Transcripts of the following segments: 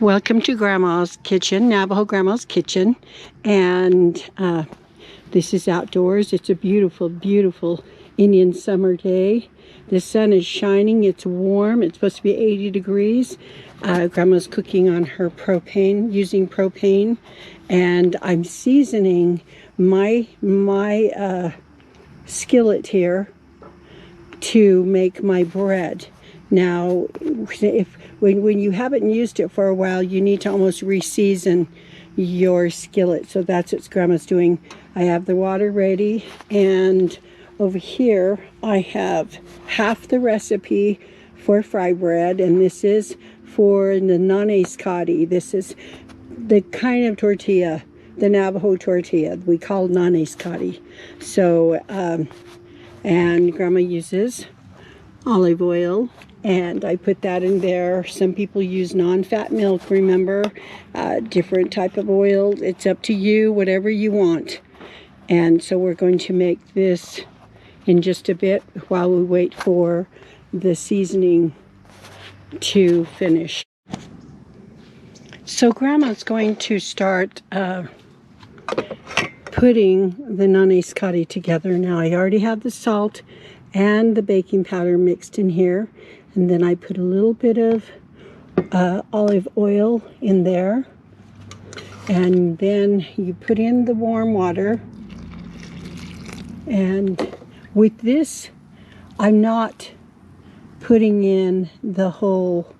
Welcome to Grandma's Kitchen, Navajo Grandma's Kitchen, and this is outdoors. It's a beautiful, beautiful Indian summer day. The sun is shining, it's warm, it's supposed to be 80 degrees. Grandma's cooking on her propane, using propane, and I'm seasoning my skillet here to make my bread. Now, when you haven't used it for a while, you need to almost re-season your skillet. So that's what Grandma's doing. I have the water ready, and over here I have half the recipe for Frybread, and this is for the Náneeskaadí. This is the kind of tortilla, the Navajo tortilla we call Náneeskadi. So, and Grandma uses olive oil, and I put that in there. Some people use non-fat milk, remember, different type of oil. It's up to you, whatever you want. And so we're going to make this in just a bit while we wait for the seasoning to finish. So Grandma's going to start putting the Naneeskadi together. Now I already have the salt and the baking powder mixed in here, and then I put a little bit of olive oil in there, and then you put in the warm water. And with this, I'm not putting in the whole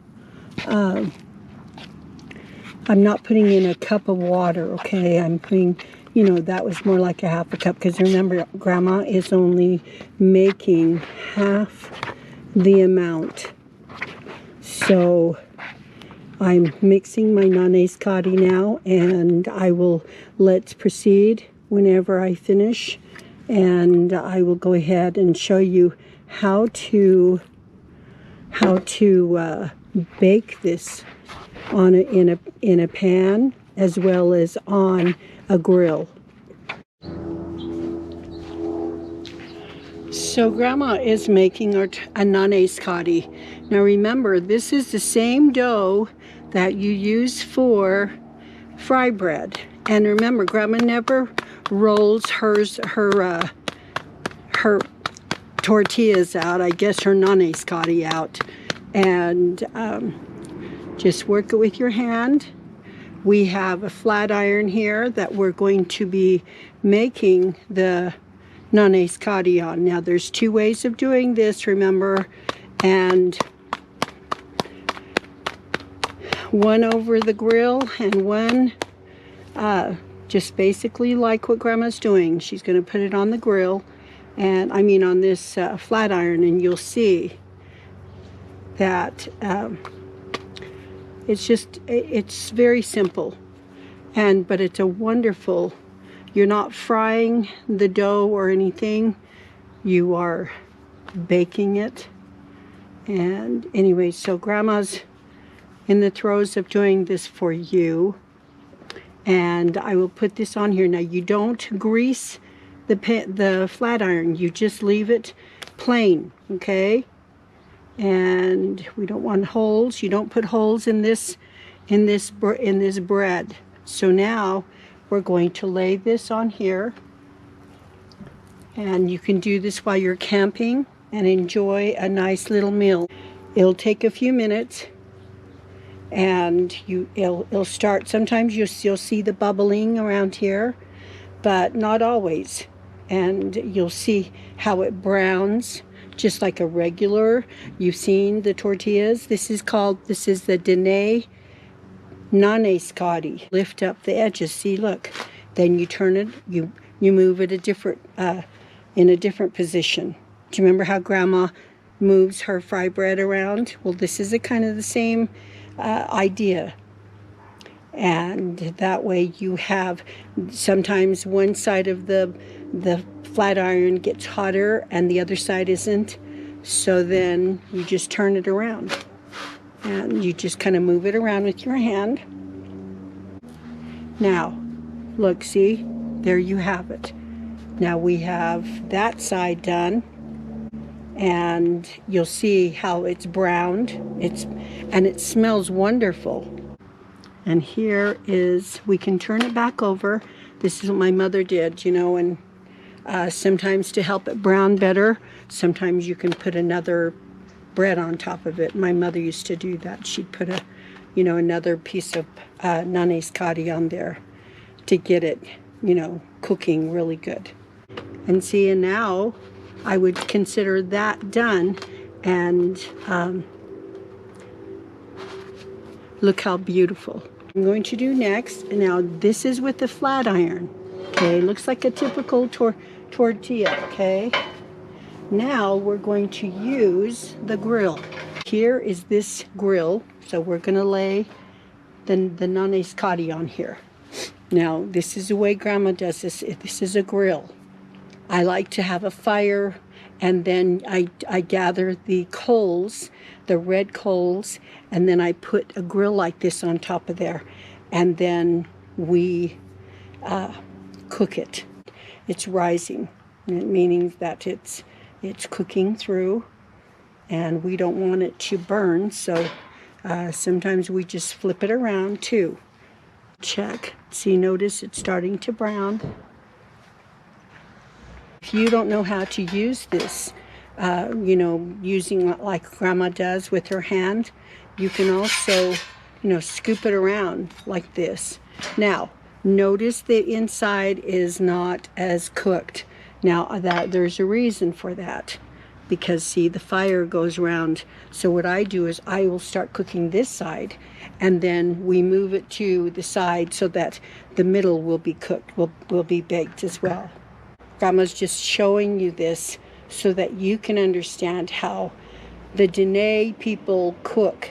I'm not putting in a cup of water, okay? I'm putting, you know, that was more like a half a cup, because remember, Grandma is only making half the amount. So I'm mixing my Naneeskadi now, and let's proceed whenever I finish, and I will go ahead and show you how to bake this in a pan as well as on a grill. So Grandma is making a Naneeskadi. Now remember, this is the same dough that you use for Frybread. And remember, Grandma never rolls her tortillas out, I guess her Naneeskadi out. And just work it with your hand. We have a flat iron here that we're going to be making the Naneeskadi on. Now there's two ways of doing this, remember, and one over the grill and one just basically like what Grandma's doing. She's going to put it on the grill, and I mean on this flat iron, and you'll see that it's very simple, but it's a wonderful, you're not frying the dough or anything, you are baking it. And anyway, so Grandma's in the throes of doing this for you, and I will put this on here. Now you don't grease the flat iron, you just leave it plain, okay? And we don't want holes. You don't put holes in this bread. So now we're going to lay this on here, and you can do this while you're camping and enjoy a nice little meal. It'll take a few minutes, and it'll start. Sometimes you'll see the bubbling around here, but not always. And you'll see how it browns just like a regular. You've seen the tortillas. This is the Náneeskadi. Lift up the edges. See, look. Then you turn it. You move it in a different position. Do you remember how Grandma moves her Frybread around? Well, this is kind of the same idea. And that way you have, sometimes one side of the flat iron gets hotter and the other side isn't. So then you just turn it around, and you just kind of move it around with your hand. Now, look, see, there you have it. Now we have that side done, and you'll see how it's browned. And it smells wonderful. And here is, we can turn it back over. This is what my mother did, you know, and sometimes to help it brown better, sometimes you can put another bread on top of it. My mother used to do that. She'd put another piece of Náneeskaadí on there to get it, cooking really good. And see, and now I would consider that done, and look how beautiful. I'm going to do next, now this is with the flat iron, okay? Looks like a typical tortilla, okay? Now we're going to use the grill. Here is this grill, so we're gonna lay the Naneeskadi on here. Now, this is the way Grandma does this. This is a grill. I like to have a fire, and then I gather the coals, the red coals, and then I put a grill like this on top of there, and then we cook it. It's rising, meaning that it's cooking through, and we don't want it to burn, so sometimes we just flip it around too. Check. See, notice it's starting to brown. If you don't know how to use this, using like Grandma does with her hand, you can also, scoop it around like this. Now, notice the inside is not as cooked. Now, there's a reason for that, because see, the fire goes around. So what I do is I will start cooking this side, and then we move it to the side so that the middle will be cooked, will be baked as well. Grandma's just showing you this so that you can understand how the Dene people cook.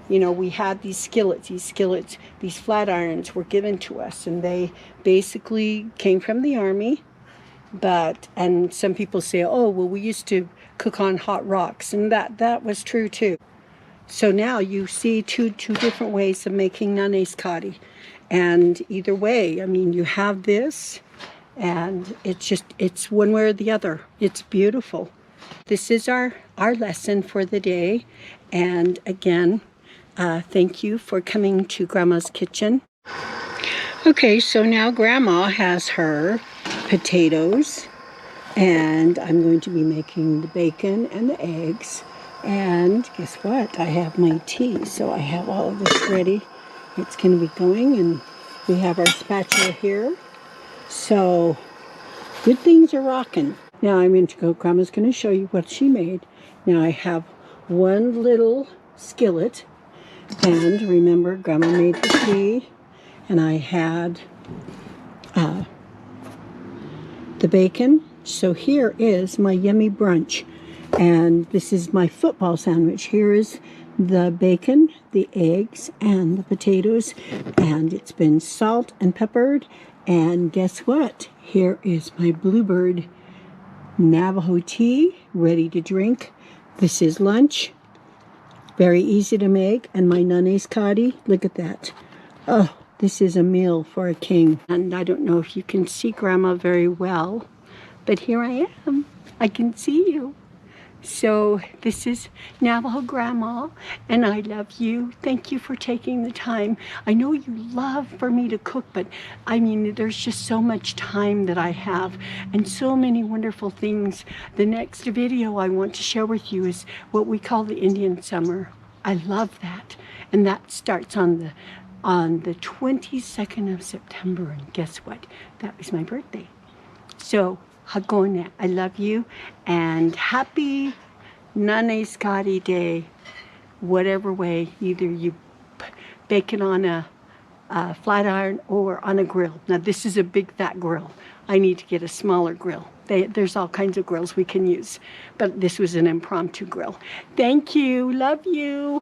We had these skillets, these flat irons were given to us, and they basically came from the army. And some people say, oh, well, we used to cook on hot rocks, and that was true too. So now you see two different ways of making Naneeskadi, and either way, I mean, you have this, and it's one way or the other. It's beautiful. This is our lesson for the day, and again, thank you for coming to Grandma's Kitchen. Okay, so now Grandma has her potatoes, and I'm going to be making the bacon and the eggs, and guess what, I have my tea, so I have all of this ready. It's going to be going, and we have our spatula here, so good things are rocking. Now I'm going to go, Grandma's going to show you what she made. Now I have one little skillet, and remember, Grandma made the tea, and I had the bacon. So here is my yummy brunch, and this is my football sandwich. Here is the bacon, the eggs, and the potatoes, and it's been salt and peppered. And guess what? Here is my Bluebird Navajo tea ready to drink. This is lunch, very easy to make, and my Naneeskadi, look at that. Oh, this is a meal for a king. And I don't know if you can see Grandma very well, but here I am. I can see you. So this is Navajo Grandma, and I love you. Thank you for taking the time. I know you love for me to cook, but I mean, there's just so much time that I have and so many wonderful things. The next video I want to share with you is what we call the Indian summer. I love that. And that starts on the 22nd of September, and guess what? That was my birthday. So, Hagona, I love you, and happy Naneeskadi Day, whatever way, either you bake it on a flat iron or on a grill. Now this is a big fat grill. I need to get a smaller grill. There's all kinds of grills we can use, but this was an impromptu grill. Thank you, love you.